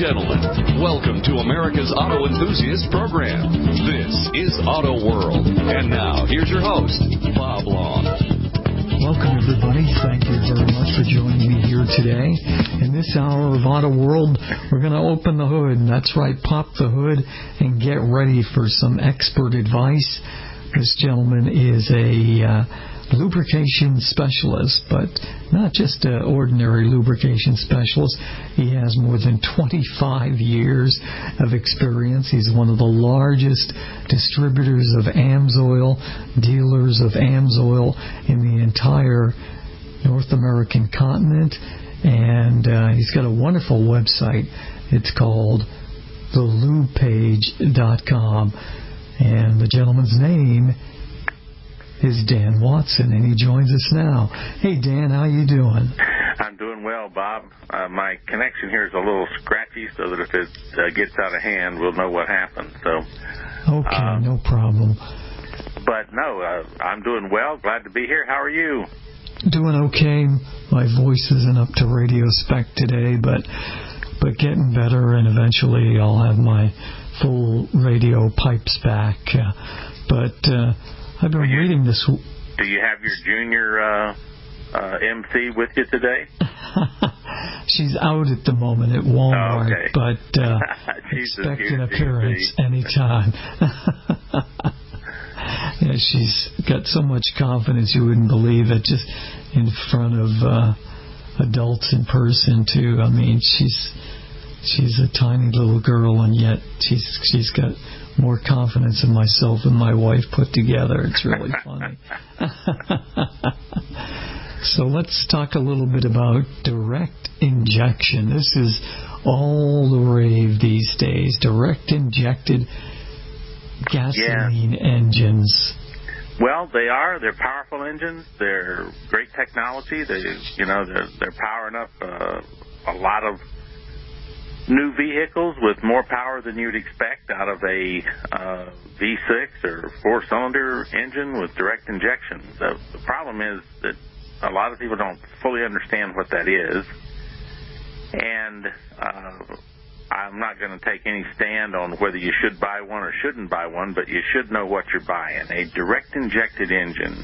gentlemen, welcome to America's Auto Enthusiast Program. This is Auto World. And now, here's your host, Bob Long. Welcome, everybody. Thank you very much for joining me here today. In this hour of Auto World, we're going to open the hood. And that's right, pop the hood and get ready for some expert advice. This gentleman is a lubrication specialist, but not just an ordinary lubrication specialist. He has more than 25 years of experience. He's one of the largest distributors of Amsoil, dealers of Amsoil in the entire North American continent, and he's got a wonderful website. It's called lubepage.com, and the gentleman's name is Dan Watson, and he joins us now. Hey, Dan, how you doing? I'm doing well, Bob. My connection here is a little scratchy, so that if it gets out of hand, we'll know what happened. So, okay, no problem. But no, I'm doing well. Glad to be here. How are you? Doing okay. My voice isn't up to radio spec today, but getting better, and eventually I'll have my full radio pipes back. I've been reading this. Do you have your junior MC with you today? She's out at the moment at Walmart, okay. But expect an appearance anytime. Yeah, she's got so much confidence you wouldn't believe it, just in front of adults in person too. I mean, she's a tiny little girl, and yet she's got more confidence in myself and my wife put together. It's really funny. So let's talk a little bit about direct injection. This is all the rave these days. Direct injected gasoline engines. Well, they are. They're powerful engines. They're great technology. They're powering up a lot of new vehicles with more power than you'd expect out of a V6 or four-cylinder engine with direct injection. The problem is that a lot of people don't fully understand what that is, and I'm not going to take any stand on whether you should buy one or shouldn't buy one, but you should know what you're buying. A direct injected engine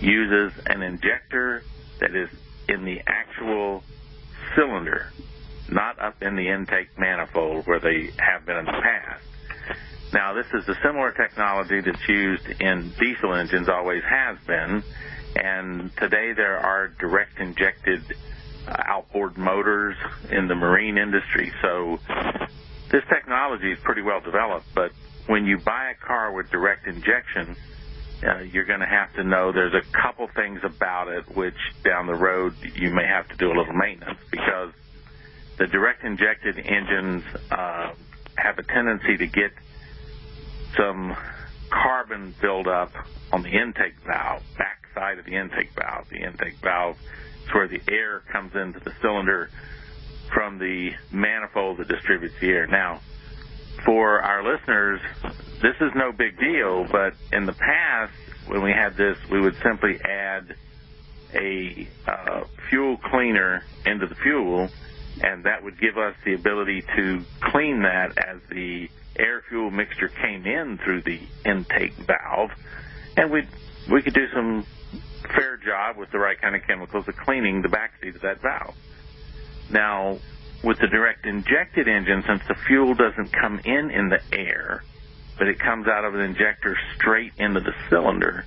uses an injector that is in the actual cylinder, not up in the intake manifold where they have been in the past. Now, this is a similar technology that's used in diesel engines, always has been, and today there are direct injected outboard motors in the marine industry. So this technology is pretty well developed, but when you buy a car with direct injection, you're going to have to know there's a couple things about it which down the road you may have to do a little maintenance, because the direct injected engines have a tendency to get some carbon buildup on the intake valve, backside of the intake valve. The intake valve is where the air comes into the cylinder from the manifold that distributes the air. Now, for our listeners, this is no big deal, but in the past, when we had this, we would simply add a fuel cleaner into the fuel, and that would give us the ability to clean that as the air-fuel mixture came in through the intake valve, and we could do some fair job with the right kind of chemicals of cleaning the backseat of that valve. Now, with the direct injected engine, since the fuel doesn't come in the air, but it comes out of an injector straight into the cylinder,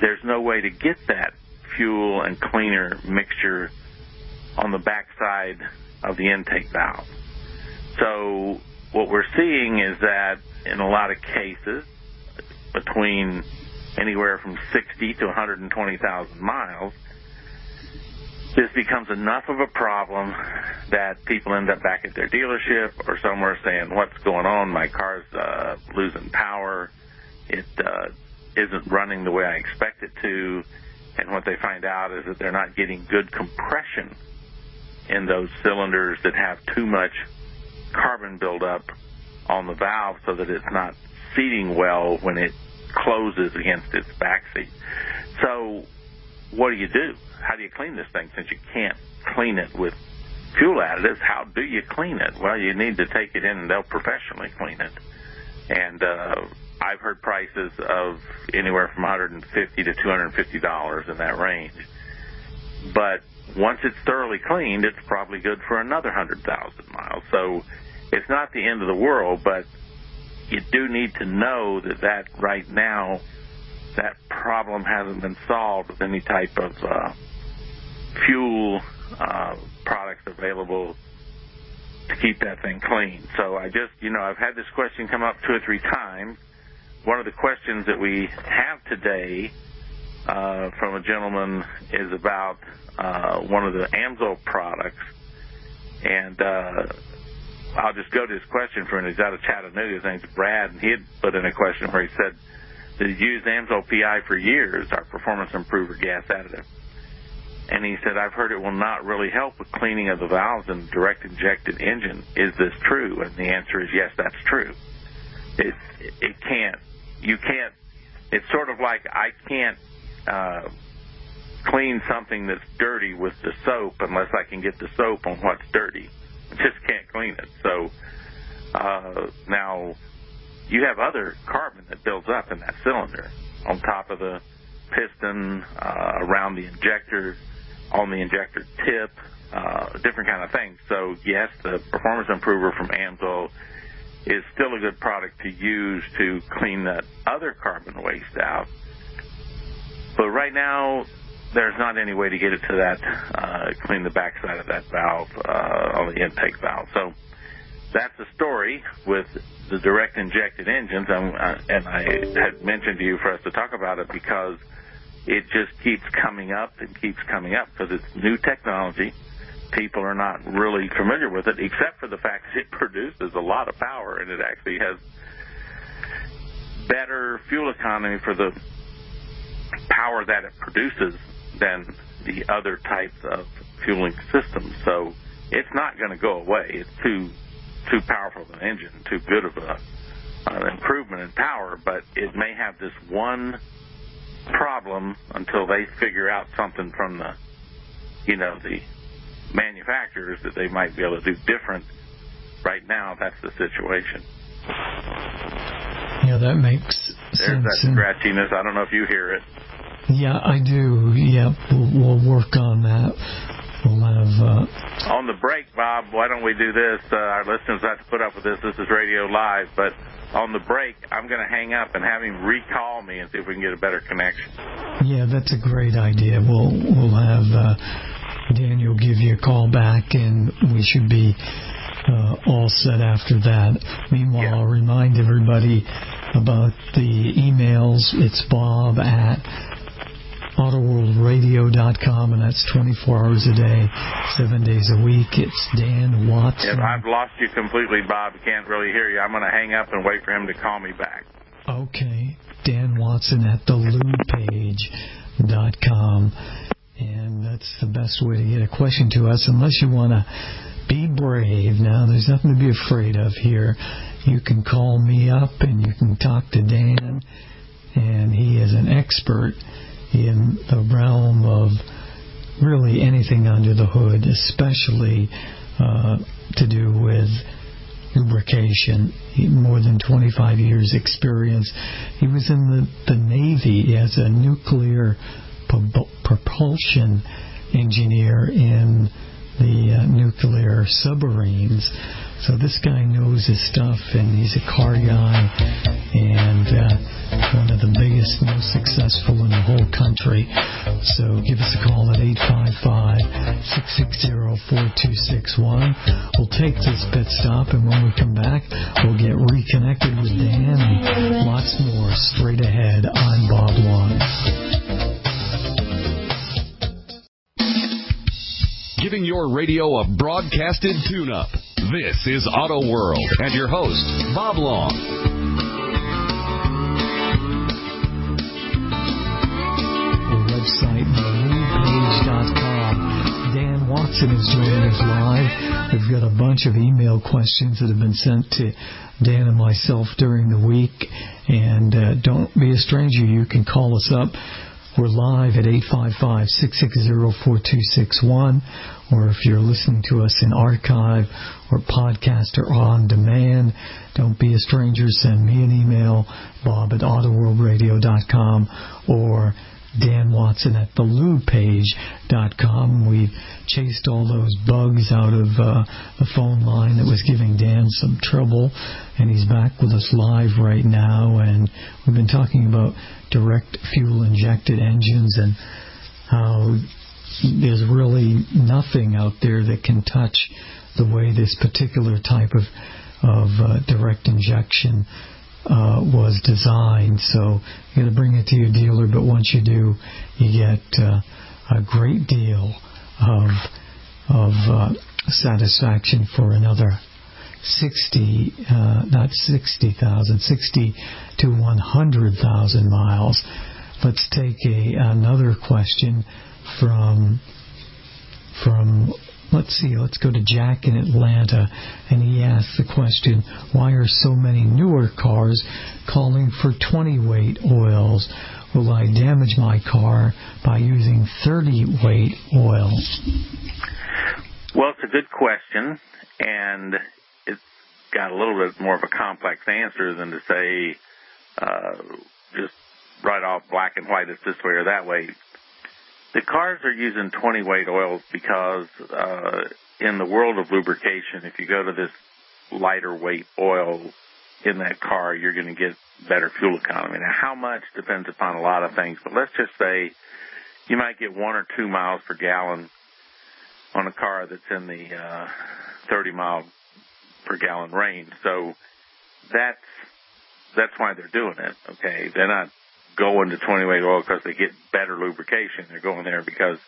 there's no way to get that fuel and cleaner mixture on the backside of the intake valve. So what we're seeing is that in a lot of cases, between anywhere from 60 to 120,000 miles, this becomes enough of a problem that people end up back at their dealership or somewhere saying, what's going on? My car's losing power. It isn't running the way I expect it to. And what they find out is that they're not getting good compression in those cylinders that have too much carbon buildup on the valve, so that it's not seating well when it closes against its backseat. So what do you do? How do you clean this thing, since you can't clean it with fuel additives, how do you clean it? Well, you need to take it in and they'll professionally clean it. And I've heard prices of anywhere from $150 to $250 in that range. But once it's thoroughly cleaned, it's probably good for another 100,000 miles. So it's not the end of the world, but you do need to know that right now, that problem hasn't been solved with any type of fuel products available to keep that thing clean. So I just, I've had this question come up 2 or 3 times. One of the questions that we have today from a gentleman is about one of the Amsoil products. And I'll just go to his question for him. He's out of Chattanooga. His name's Brad, and he had put in a question where he said that he's used Amsoil PI for years, our performance improver gas additive. And he said, I've heard it will not really help with cleaning of the valves in the direct injected engine. Is this true? And the answer is yes, that's true. It can't. You can't. It's sort of like I can't clean something that's dirty with the soap unless I can get the soap on what's dirty. I just can't clean it. So now you have other carbon that builds up in that cylinder on top of the piston, around the injector, on the injector tip, different kind of things. So, yes, the performance improver from Amsoil is still a good product to use to clean that other carbon waste out. But right now, there's not any way to get it to that, clean the backside of that valve on the intake valve. So that's the story with the direct injected engines. And I had mentioned to you for us to talk about it because it just keeps coming up and keeps coming up because it's new technology. People are not really familiar with it, except for the fact that it produces a lot of power, and it actually has better fuel economy for the power that it produces than the other types of fueling systems. So it's not going to go away. It's too powerful of an engine, too good of an improvement in power, but it may have this one problem until they figure out something from the manufacturers that they might be able to do different. Right now, that's the situation. Yeah, that makes sense. There's that scratchiness. I don't know if you hear it. Yeah, I do. Yeah, we'll work on that. We'll have... On the break, Bob, why don't we do this? Our listeners have to put up with this. This is Radio Live, but on the break, I'm going to hang up and have him recall me and see if we can get a better connection. Yeah, that's a great idea. We'll have Daniel give you a call back, and we should be all set after that. Meanwhile, I'll remind everybody about the emails. It's Bob at AutoWorldRadio.com, and that's 24 hours a day, 7 days a week. It's Dan Watson. If I've lost you completely, Bob, can't really hear you. I'm going to hang up and wait for him to call me back. Okay. Dan Watson at the lubepage.com. And that's the best way to get a question to us, unless you want to be brave. Now, there's nothing to be afraid of here. You can call me up and you can talk to Dan, and he is an expert in the realm of really anything under the hood, especially to do with lubrication. More than 25 years experience. He was in the Navy as a nuclear propulsion engineer in the nuclear submarines. So this guy knows his stuff, and he's a car guy, and one of the biggest, most successful in the whole country. So give us a call at 855-660-4261. We'll take this pit stop, and when we come back, we'll get reconnected with Dan and lots more straight ahead. I'm Bob Long. Giving your radio a broadcasted tune-up. This is Auto World, and your host, Bob Long. The website, lubepage.com. Dan Watson is joining us live. We've got a bunch of email questions that have been sent to Dan and myself during the week. And don't be a stranger. You can call us up We're live at 855-660-4261, or if you're listening to us in archive or podcast or on demand, don't be a stranger. Send me an email, bob@autoworldradio.com, or Dan Watson at thelubepage.com. We've chased all those bugs out of the phone line that was giving Dan some trouble, and he's back with us live right now. And we've been talking about direct fuel injected engines and how there's really nothing out there that can touch the way this particular type of direct injection was designed. So you got to bring it to your dealer, but once you do, you get a great deal of satisfaction for another 60 to 100,000 miles. Let's take another question from let's go to Jack in Atlanta, and he asked the question, why are so many newer cars calling for 20-weight oils? Will I damage my car by using 30-weight oil? Well, it's a good question, and it's got a little bit more of a complex answer than to say just right off black and white, it's this way or that way. The cars are using 20-weight oils because in the world of lubrication, if you go to this lighter weight oil in that car, you're going to get better fuel economy. Now, how much depends upon a lot of things, but let's just say you might get 1 or 2 miles per gallon on a car that's in the 30 mile per gallon range. So that's why they're doing it. Okay, they're not going to 20-weight oil because they get better lubrication. They're going there because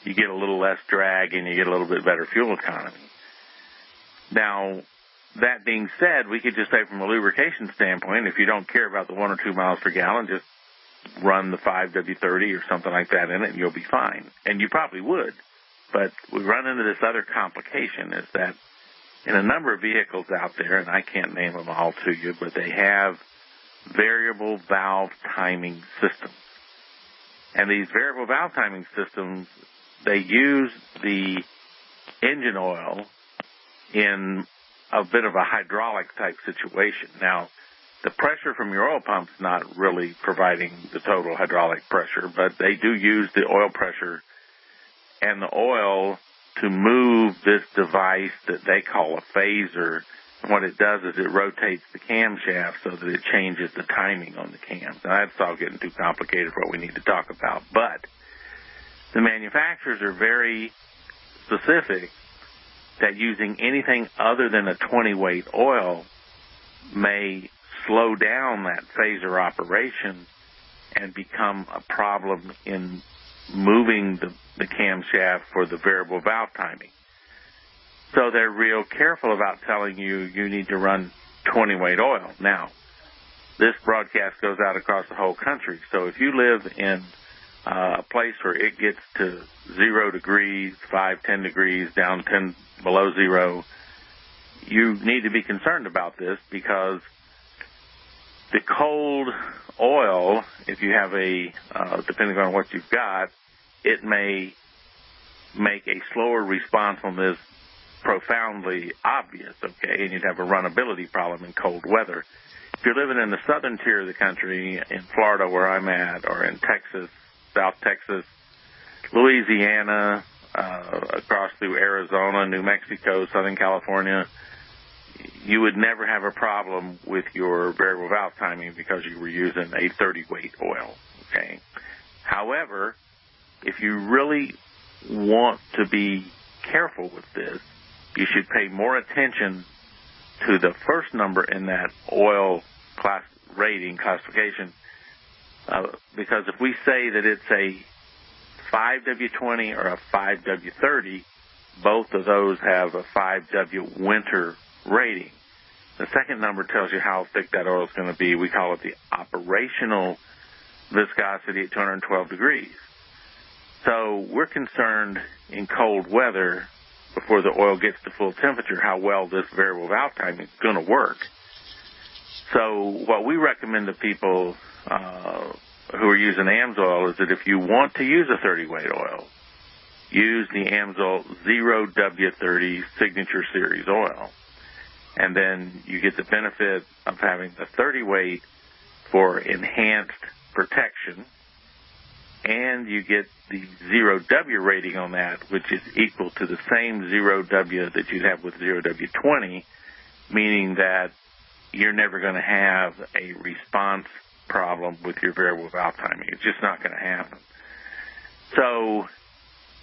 you get a little less drag and you get a little bit better fuel economy. Now, that being said, we could just say from a lubrication standpoint, if you don't care about the 1 or 2 miles per gallon, just run the 5W30 or something like that in it and you'll be fine. And you probably would. But we run into this other complication, is that in a number of vehicles out there, and I can't name them all to you, but they have variable valve timing systems. And these variable valve timing systems, they use the engine oil in a bit of a hydraulic type situation. Now, the pressure from your oil pump's not really providing the total hydraulic pressure, but they do use the oil pressure and the oil to move this device that they call a phaser. And what it does is it rotates the camshaft so that it changes the timing on the cams. Now, that's all getting too complicated for what we need to talk about. But the manufacturers are very specific that using anything other than a 20-weight oil may slow down that phaser operation and become a problem in moving the camshaft for the variable valve timing. So they're real careful about telling you you need to run 20-weight oil. Now, this broadcast goes out across the whole country. So if you live in a place where it gets to 0 degrees, 5, 10 degrees, down 10 below zero, you need to be concerned about this because the cold oil, if you have depending on what you've got, it may make a slower response on this profoundly obvious, okay, and you'd have a runnability problem in cold weather. If you're living in the southern tier of the country, in Florida where I'm at, or in Texas, South Texas, Louisiana, across through Arizona, New Mexico, Southern California, you would never have a problem with your variable valve timing because you were using a 30-weight oil, okay? However, if you really want to be careful with this, you should pay more attention to the first number in that oil class rating classification, because if we say that it's a 5W20 or a 5W30, both of those have a 5W winter rating. The second number tells you how thick that oil is going to be. We call it the operational viscosity at 212 degrees. So we're concerned in cold weather, before the oil gets to full temperature, how well this variable valve timing is going to work. So what we recommend to people, who are using Amsoil is that if you want to use a 30-weight oil, use the Amsoil 0W30 Signature Series oil. And then you get the benefit of having the 30-weight for enhanced protection, and you get the 0W rating on that, which is equal to the same 0W that you'd have with 0W20, meaning that you're never going to have a response problem with your variable valve timing. It's just not going to happen. So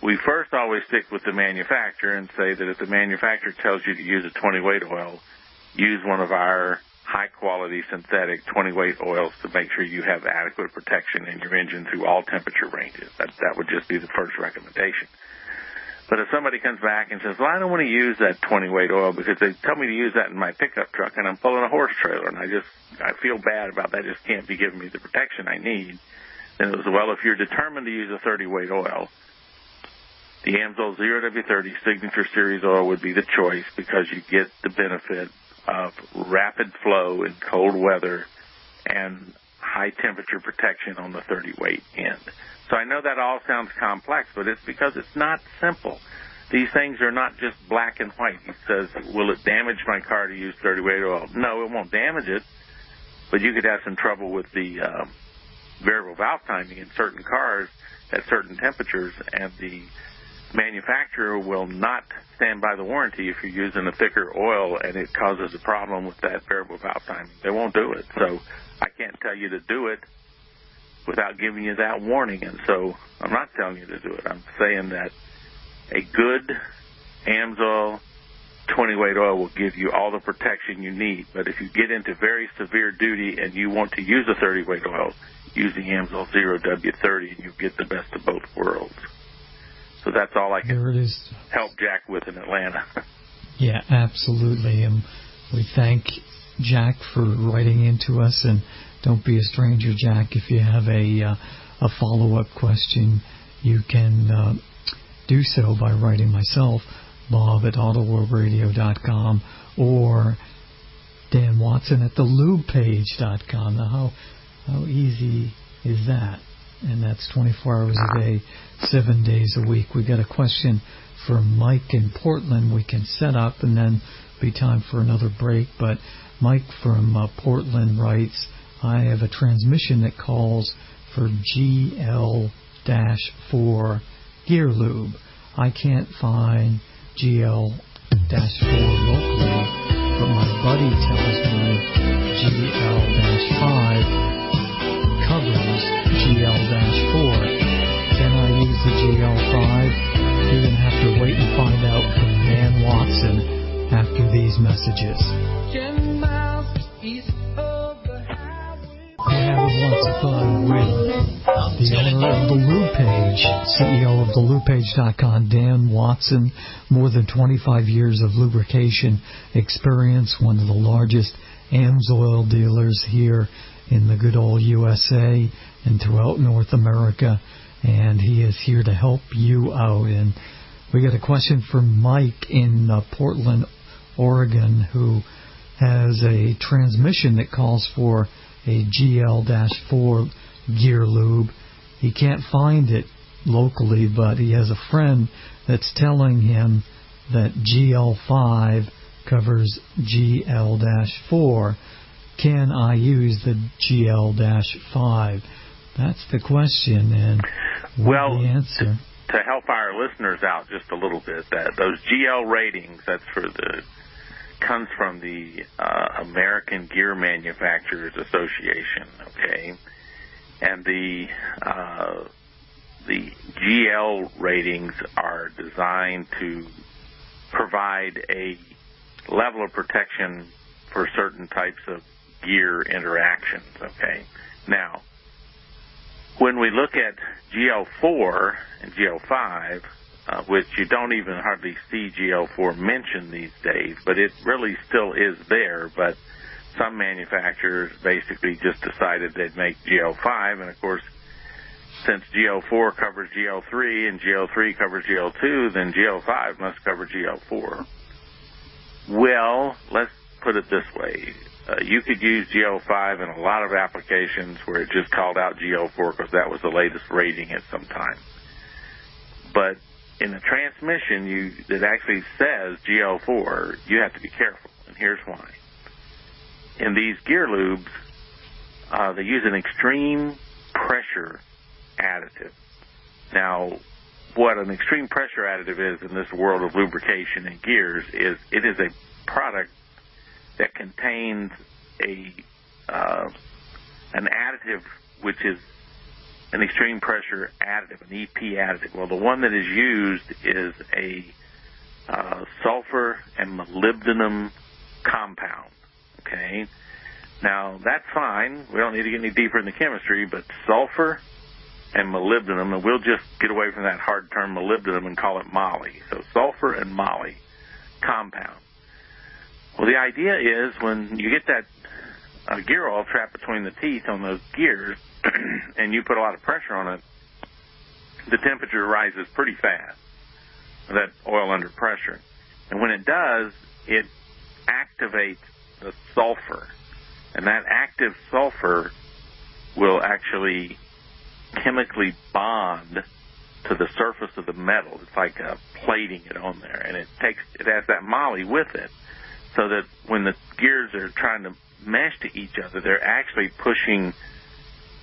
we first always stick with the manufacturer and say that if the manufacturer tells you to use a 20-weight oil, use one of our high-quality synthetic 20-weight oils to make sure you have adequate protection in your engine through all temperature ranges. That would just be the first recommendation. But if somebody comes back and says, well, I don't want to use that 20-weight oil because they tell me to use that in my pickup truck and I'm pulling a horse trailer and I feel bad about that, just can't be giving me the protection I need, then it was, well, if you're determined to use a 30-weight oil, the Amsoil 0W30 Signature Series oil would be the choice because you get the benefit of rapid flow in cold weather and high temperature protection on the 30-weight end. So I know that all sounds complex, but it's because it's not simple. These things are not just black and white. He says, will it damage my car to use 30-weight oil? No, it won't damage it, but you could have some trouble with the variable valve timing in certain cars at certain temperatures, and the manufacturer will not stand by the warranty if you're using a thicker oil and it causes a problem with that variable valve timing. They won't do it. So I can't tell you to do it without giving you that warning, and so I'm not telling you to do it. I'm saying that a good Amsoil 20-weight oil will give you all the protection you need, but if you get into very severe duty and you want to use a 30-weight oil, use the Amsoil 0W30 and you get the best of both worlds. So that's all I can help Jack with in Atlanta. Yeah, absolutely. We thank Jack for writing into us, and don't be a stranger, Jack. If you have a follow-up question, you can do so by writing myself, Bob at AutoWorldRadio.com, or Dan Watson at thelubepage.com. Now, how easy is that? And that's 24 hours a day, 7 days a week. We got a question from Mike in Portland we can set up, and then be time for another break. But Mike from Portland writes, I have a transmission that calls for GL-4 gear lube. I can't find GL-4 locally, but my buddy tells me GL-5 covers GL-4. Can I use the GL-5? You're going to have to wait and find out from Dan Watson after these messages. 10 miles east of the highway. We have lots of fun with the owner of the Lube Page, CEO of the lubepage.com, Dan Watson. More than 25 years of lubrication experience, one of the largest Amsoil dealers here in the good old USA and throughout North America, and he is here to help you out. And we got a question from Mike in Portland, Oregon, who has a transmission that calls for a GL-4 gear lube. He can't find it locally, but he has a friend that's telling him that GL-5 covers GL-4. Can I use the GL-5? That's the question, and the answer. To help our listeners out just a little bit, that those GL ratings, comes from the American Gear Manufacturers Association, okay? And the GL ratings are designed to provide a level of protection for certain types of gear interactions, okay? Now, when we look at GL-4 and GL-5, which you don't even hardly see GL-4 mentioned these days, but it really still is there, but some manufacturers basically just decided they'd make GL-5, and of course, since GL-4 covers GL-3 and GL-3 covers GL-2, then GL-5 must cover GL-4. Well, let's put it this way. you could use GL5 in a lot of applications where it just called out GL4 because that was the latest rating at some time. But in the transmission that actually says GL4, you have to be careful, and here's why. In these gear lubes, they use an extreme pressure additive. Now, what an extreme pressure additive is in this world of lubrication and gears is it is a product that contains an additive which is an extreme pressure additive, an EP additive. Well, the one that is used is a sulfur and molybdenum compound, okay? Now, that's fine. We don't need to get any deeper in the chemistry, but sulfur and molybdenum, and we'll just get away from that hard term molybdenum and call it moly. So sulfur and moly compound. Well, the idea is when you get that gear oil trapped between the teeth on those gears and you put a lot of pressure on it, the temperature rises pretty fast, that oil under pressure. And when it does, it activates the sulfur. And that active sulfur will actually chemically bond to the surface of the metal. It's like plating it on there. And it has that moly with it, so that when the gears are trying to mesh to each other, they're actually pushing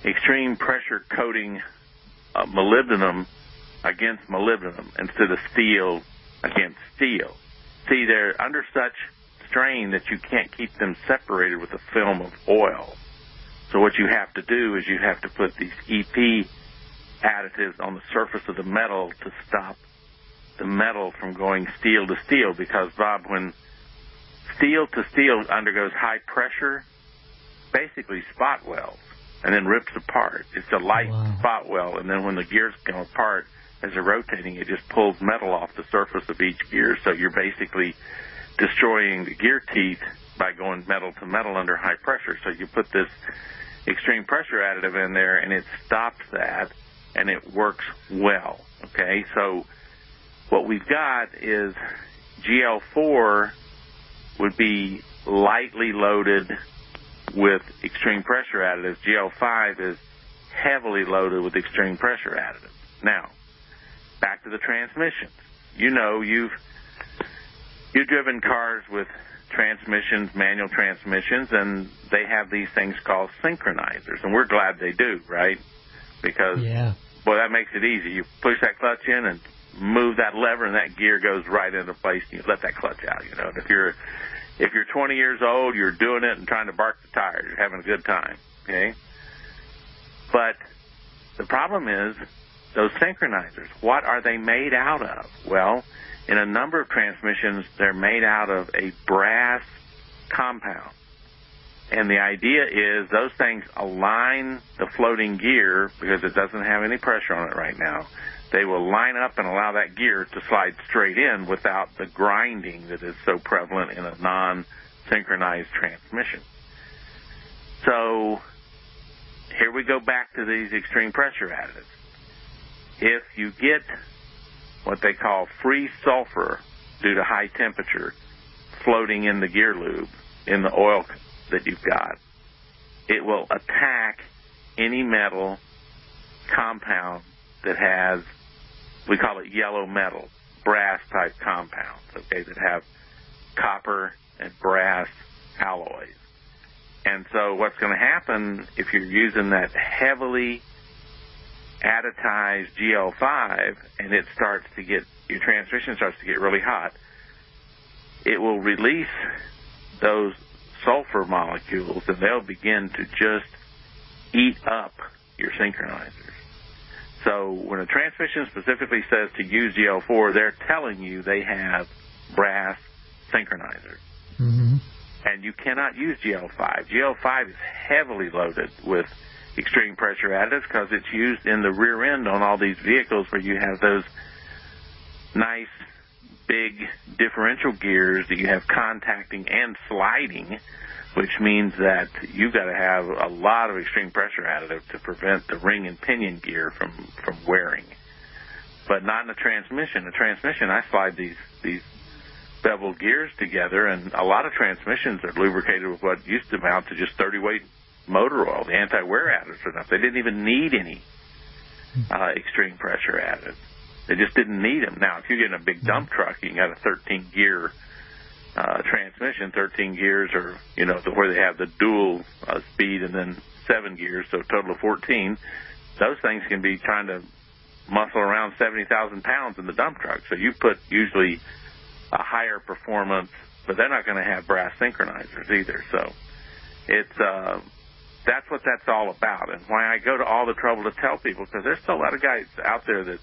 extreme pressure coating molybdenum against molybdenum instead of steel against steel. See, they're under such strain that you can't keep them separated with a film of oil. So what you have to do is you have to put these EP additives on the surface of the metal to stop the metal from going steel to steel, because, Bob, when steel to steel undergoes high pressure, basically spot welds and then rips apart. It's a light spot weld, and then when the gears go apart as they're rotating, it just pulls metal off the surface of each gear. So you're basically destroying the gear teeth by going metal to metal under high pressure. So you put this extreme pressure additive in there, and it stops that, and it works well. Okay, so what we've got is GL4 would be lightly loaded with extreme pressure additives. GL5 is heavily loaded with extreme pressure additives. Now, back to the transmissions. You know, you've driven cars with transmissions, manual transmissions, and they have these things called synchronizers, and we're glad they do, right? Because, boy, that makes it easy. You push that clutch in and move that lever, and that gear goes right into place, and you let that clutch out, you know. And if you're 20 years old, you're doing it and trying to bark the tires. You're having a good time, okay? But the problem is those synchronizers, what are they made out of? Well, in a number of transmissions, they're made out of a brass compound. And the idea is those things align the floating gear, because it doesn't have any pressure on it right now. They will line up and allow that gear to slide straight in without the grinding that is so prevalent in a non-synchronized transmission. So here we go back to these extreme pressure additives. If you get what they call free sulfur due to high temperature floating in the gear lube, in the oil that you've got, it will attack any metal compound that has, we call it yellow metal, brass type compounds, okay, that have copper and brass alloys. And so what's going to happen if you're using that heavily additized GL5 and it starts to get, your transmission starts to get really hot, it will release those sulfur molecules, and they'll begin to just eat up your synchronizers. So when a transmission specifically says to use GL4, they're telling you they have brass synchronizers. Mm-hmm. And you cannot use GL5. GL5 is heavily loaded with extreme pressure additives because it's used in the rear end on all these vehicles where you have those nice big differential gears that you have contacting and sliding, which means that you've got to have a lot of extreme pressure additive to prevent the ring and pinion gear from wearing. But not in a transmission. In a transmission, I slide these bevel gears together, and a lot of transmissions are lubricated with what used to amount to just 30-weight motor oil. The anti-wear additives are enough. They didn't even need any extreme pressure added. They just didn't need them. Now, if you're getting a big dump truck, you got a 13-gear transmission, 13 gears, or, you know, where they have the dual speed and then 7 gears, so a total of 14. Those things can be trying to muscle around 70,000 pounds in the dump truck. So you put usually a higher performance, but they're not going to have brass synchronizers either. So it's that's what that's all about, and why I go to all the trouble to tell people, because there's still a lot of guys out there that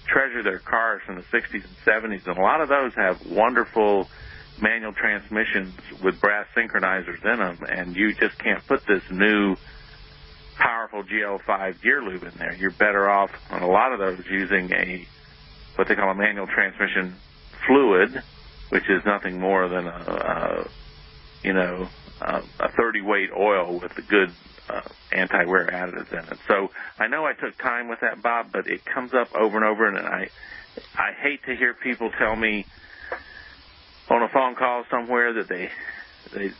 treasure their cars from the 60s and 70s, and a lot of those have wonderful manual transmissions with brass synchronizers in them, and you just can't put this new powerful GL-5 gear lube in there. You're better off on a lot of those using what they call a manual transmission fluid, which is nothing more than a 30-weight oil with a good anti-wear additives in it. So I know I took time with that, Bob, but it comes up over and over, and I hate to hear people tell me on a phone call somewhere that they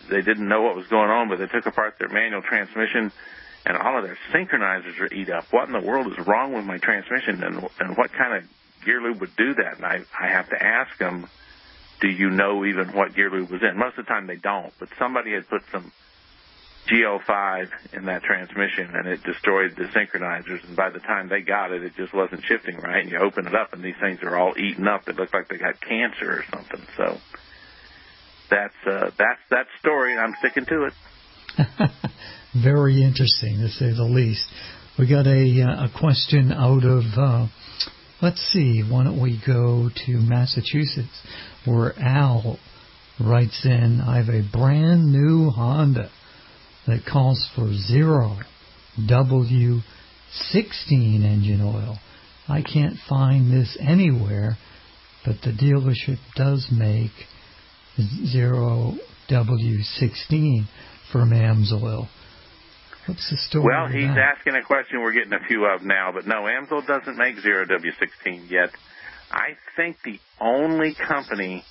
didn't know what was going on, but they took apart their manual transmission and all of their synchronizers are eat up. What in the world is wrong with my transmission, and what kind of gear lube would do that? And I have to ask them, do you know even what gear lube was in? Most of the time they don't, but somebody had put some GL-5 in that transmission, and it destroyed the synchronizers, and by the time they got it, it just wasn't shifting right, and you open it up, and these things are all eaten up. They look like they got cancer or something. So that's that story, and I'm sticking to it. Very interesting, to say the least. We got a question out of, let's see, why don't we go to Massachusetts, where Al writes in, I have a brand new Honda that calls for 0 W16 engine oil. I can't find this anywhere, but the dealership does make 0 W16 from Amsoil. What's the story? Well, he's asking a question we're getting a few of now, but no, Amsoil doesn't make 0 W16 yet. I think the only company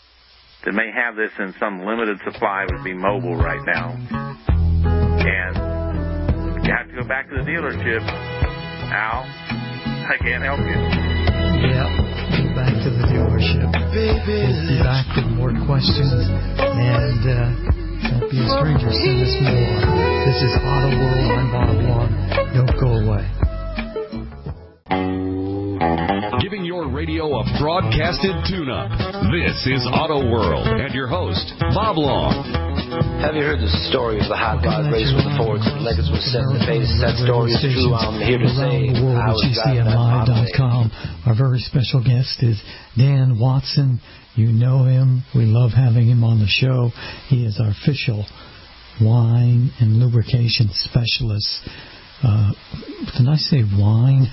that may have this in some limited supply would be Mobile right now. And you have to go back to the dealership. Al, I can't help you. Yeah, go back to the dealership. We'll be back with more questions, and don't be a stranger. Send us more. This is Auto World. I'm Bob Long. Don't go away. Giving your radio a broadcasted tune-up. This is Auto World, and your host, Bob Long. Have you heard the story of the hot rod race with the Fords and Leggett's was set in the face? That story is true. I'm here to say I was driving that GCNlive.com. Our very special guest is Dan Watson. You know him. We love having him on the show. He is our official wine and lubrication specialist. Did I say wine?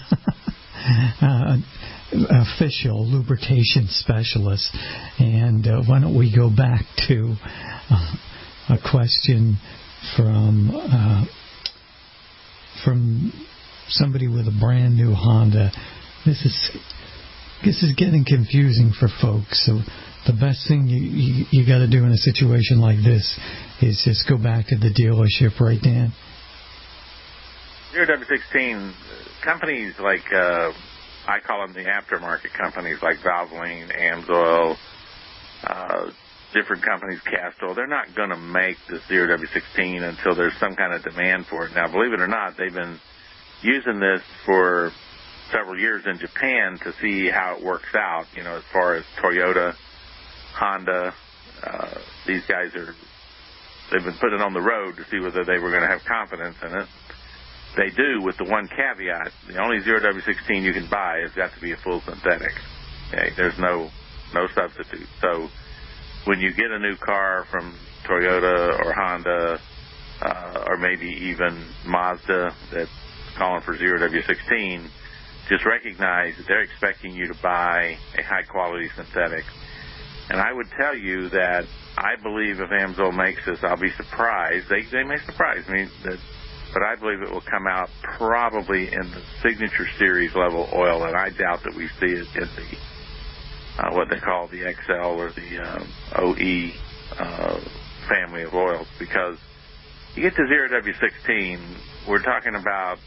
Official lubrication specialist. And why don't we go back to a question from somebody with a brand new Honda. This is getting confusing for folks. So the best thing you got to do in a situation like this is just go back to the dealership, right, Dan? 0 W16 companies like I call them the aftermarket companies like Valvoline, Amsoil, different companies, Castrol, they're not going to make the 0 W16 until there's some kind of demand for it. Now, believe it or not, they've been using this for several years in Japan to see how it works out, you know, as far as Toyota, Honda, these guys they've been putting it on the road to see whether they were going to have confidence in it. They do, with the one caveat, the only 0 W16 you can buy has got to be a full synthetic. Okay? There's no substitute. So when you get a new car from Toyota or Honda, or maybe even Mazda that's calling for 0 W16, just recognize that they're expecting you to buy a high-quality synthetic. And I would tell you that I believe if Amsoil makes this, I'll be surprised. They may surprise me, but I believe it will come out probably in the Signature Series level oil, and I doubt that we see it in the what they call the XL or the OE family of oils, because you get to 0W16, we're talking about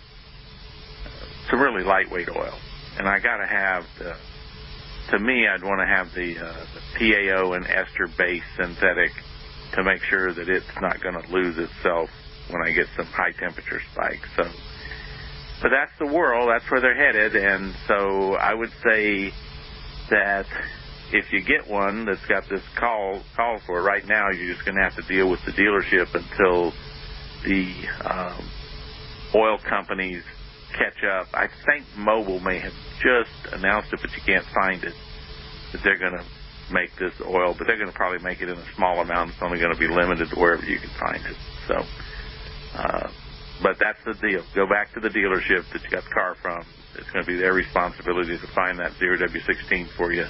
some really lightweight oil. And I got to have to me, I'd want to have the PAO and ester-based synthetic to make sure that it's not going to lose itself when I get some high temperature spikes. So, but that's the world. That's where they're headed. And so I would say that if you get one that's got this call for it right now, you're just going to have to deal with the dealership until the oil companies catch up. I think Mobil may have just announced it, but you can't find it, that they're going to make this oil, but they're going to probably make it in a small amount. It's only going to be limited to wherever you can find it. So, but that's the deal. Go back to the dealership that you got the car from. It's going to be their responsibility to find that 0W16 for you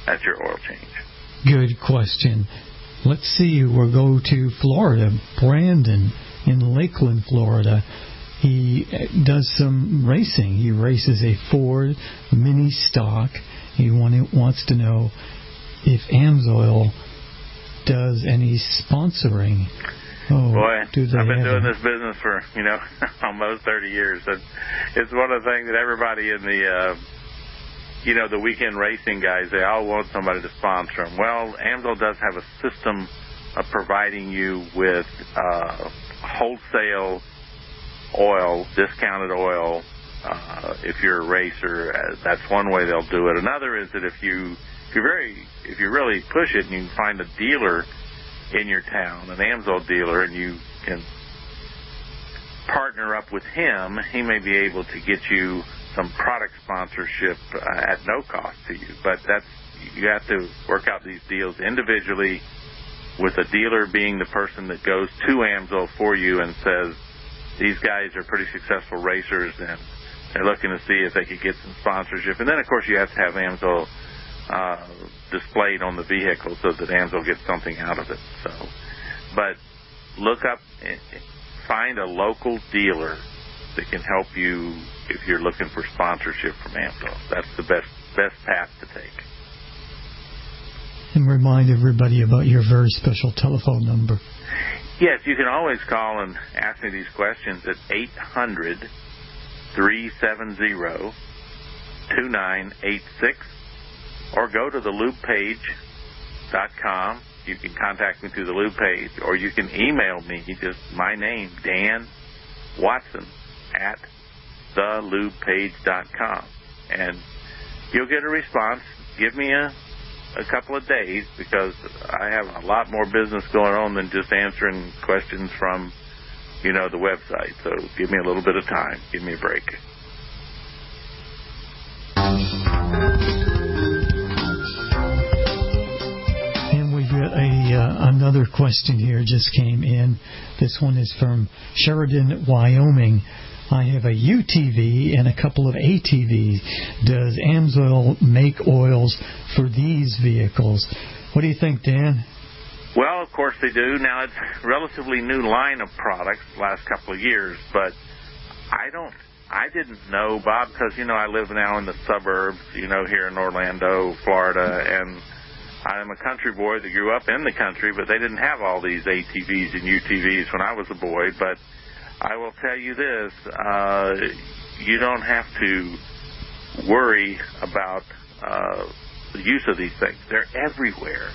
at your oil change. Good question. Let's see, we'll go to Florida. Brandon in Lakeland, Florida. He does some racing. He races a Ford mini stock. He wants to know if Amsoil does any sponsoring. Oh, boy, I've been doing this business for, almost 30 years. And it's one of the things that everybody in the, the weekend racing guys, they all want somebody to sponsor them. Well, Amsoil does have a system of providing you with wholesale oil, discounted oil, if you're a racer. That's one way they'll do it. Another is that if you really push it and you can find a dealer in your town, an Amsoil dealer, and you can partner up with him, he may be able to get you some product sponsorship at no cost to you. But you have to work out these deals individually, with a dealer being the person that goes to Amsoil for you and says, these guys are pretty successful racers, and they're looking to see if they could get some sponsorship. And then, of course, you have to have Amsoil displayed on the vehicle so that Amsoil gets something out of it. So, but look up, find a local dealer that can help you if you're looking for sponsorship from Amsoil. That's the best path to take. And remind everybody about your very special telephone number. Yes, you can always call and ask me these questions at 800-370-2986, or go to the lubepage.com. You can contact me through the Lube page, or you can email me, just my name, Dan Watson, at thelubepage.com. And you'll get a response. Give me a couple of days, because I have a lot more business going on than just answering questions from, the website. So give me a little bit of time. Give me a break. And we've got another question here just came in. This one is from Sheridan, Wyoming. I have a UTV and a couple of ATVs. Does Amsoil make oils for these vehicles? What do you think, Dan? Well, of course they do. Now, it's a relatively new line of products the last couple of years, but I didn't know, Bob, because, I live now in the suburbs, here in Orlando, Florida, and I'm a country boy that grew up in the country, but they didn't have all these ATVs and UTVs when I was a boy. But I will tell you this, you don't have to worry about the use of these things. They're everywhere.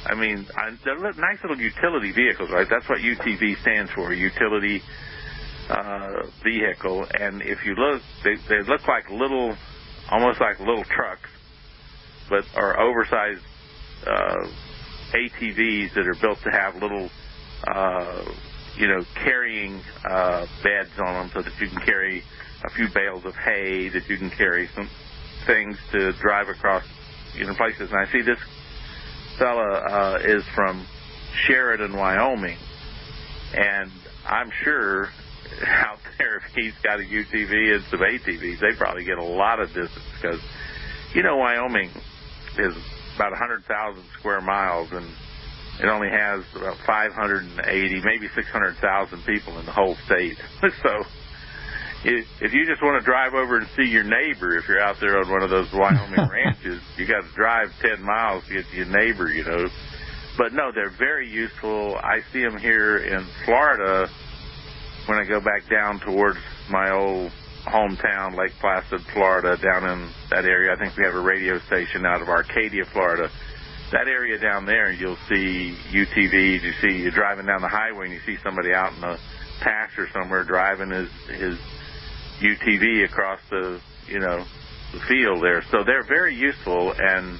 I mean, they're nice little utility vehicles, right? That's what UTV stands for, utility vehicle. And if you look, they look like almost like little trucks, but are oversized ATVs that are built to have little carrying beds on them, so that you can carry a few bales of hay, that you can carry some things to drive across places. And I see this fella is from Sheridan, Wyoming, and I'm sure out there, if he's got a UTV and some ATVs, they probably get a lot of distance, because Wyoming is about 100,000 square miles, and it only has about 580, maybe 600,000 people in the whole state. So, if you just want to drive over and see your neighbor, if you're out there on one of those Wyoming ranches, you got to drive 10 miles to get to your neighbor, you know. But no, they're very useful. I see them here in Florida when I go back down towards my old hometown, Lake Placid, Florida, down in that area. I think we have a radio station out of Arcadia, Florida. That area down there, you'll see UTVs. You're driving down the highway and you see somebody out in a pasture somewhere driving his UTV across the field there. So they're very useful and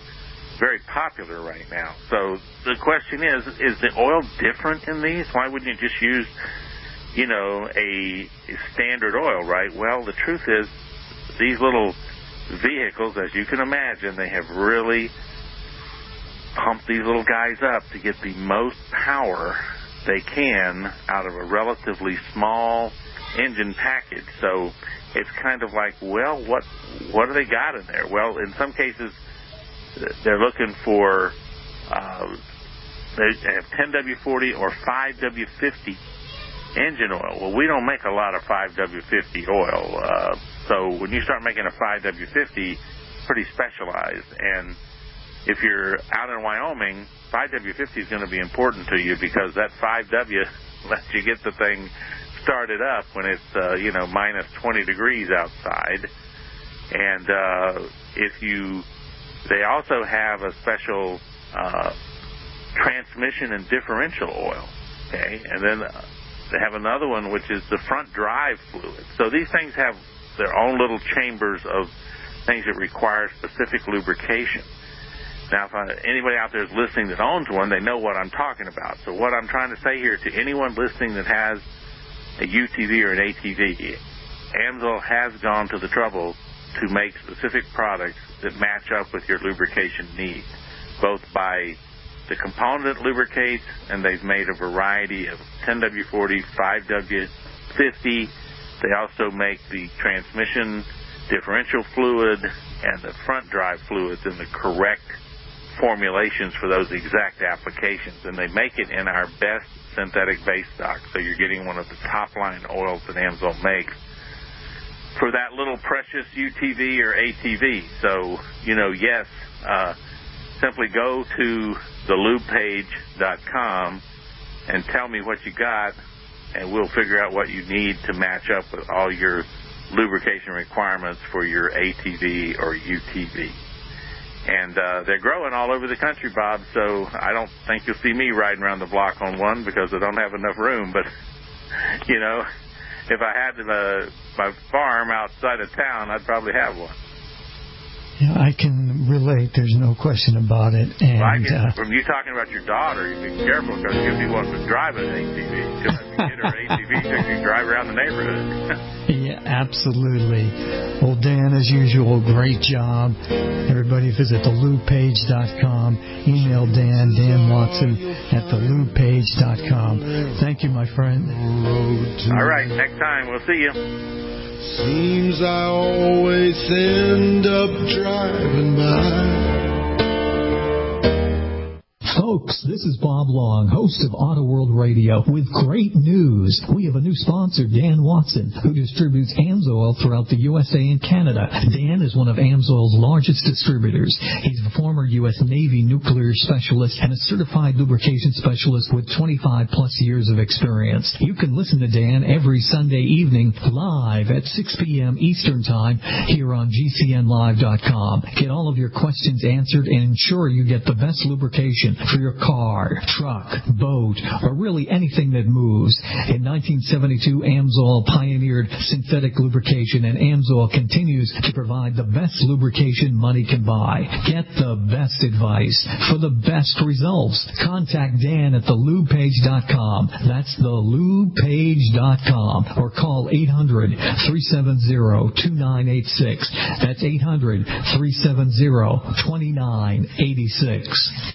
very popular right now. So the question is the oil different in these? Why wouldn't you just use, a standard oil, right? Well, the truth is these little vehicles, as you can imagine, they have really pumped these little guys up to get the most power they can out of a relatively small engine package. So it's kind of like, well, what do they got in there? Well, in some cases, they're looking for, they have 10W40 or 5W50 engine oil. Well, we don't make a lot of 5W50 oil. So when you start making a 5W50, it's pretty specialized. And if you're out in Wyoming, 5W50 is going to be important to you because that 5W lets you get the thing started up when it's, minus 20 degrees outside. And they also have a special transmission and differential oil, okay? And then they have another one, which is the front drive fluid. So these things have their own little chambers of things that require specific lubrication. Now, if anybody out there is listening that owns one, they know what I'm talking about. So what I'm trying to say here to anyone listening that has a UTV or an ATV, Amsoil has gone to the trouble to make specific products that match up with your lubrication needs, both by the component that lubricates, and they've made a variety of 10W40, 5W50. They also make the transmission differential fluid and the front drive fluids in the correct formulations for those exact applications, and they make it in our best synthetic base stock, so you're getting one of the top-line oils that Amsoil makes for that little precious UTV or ATV. So, yes, simply go to thelubepage.com and tell me what you got, and we'll figure out what you need to match up with all your lubrication requirements for your ATV or UTV. And they're growing all over the country, Bob, so I don't think you'll see me riding around the block on one because I don't have enough room. But, if I had my farm outside of town, I'd probably have one. Yeah, I can relate. There's no question about it. And from you talking about your daughter, you be careful because you'll be wanting to drive an ATV. She'll have to get her ATV so she can drive around the neighborhood. Yeah, absolutely. Well, Dan, as usual, great job. Everybody visit thelubepage.com. Email Dan Watson at thelubepage.com. Thank you, my friend. All right, next time. We'll see you. Seems I always end up driving by. Folks, this is Bob Long, host of Auto World Radio, with great news. We have a new sponsor, Dan Watson, who distributes Amsoil throughout the USA and Canada. Dan is one of Amsoil's largest distributors. He's a former U.S. Navy nuclear specialist and a certified lubrication specialist with 25-plus years of experience. You can listen to Dan every Sunday evening live at 6 p.m. Eastern Time here on GCNlive.com. Get all of your questions answered and ensure you get the best lubrication for your car, truck, boat, or really anything that moves. In 1972, Amsoil pioneered synthetic lubrication, and Amsoil continues to provide the best lubrication money can buy. Get the best advice for the best results. Contact Dan at thelubepage.com. That's thelubepage.com. Or call 800-370-2986. That's 800-370-2986.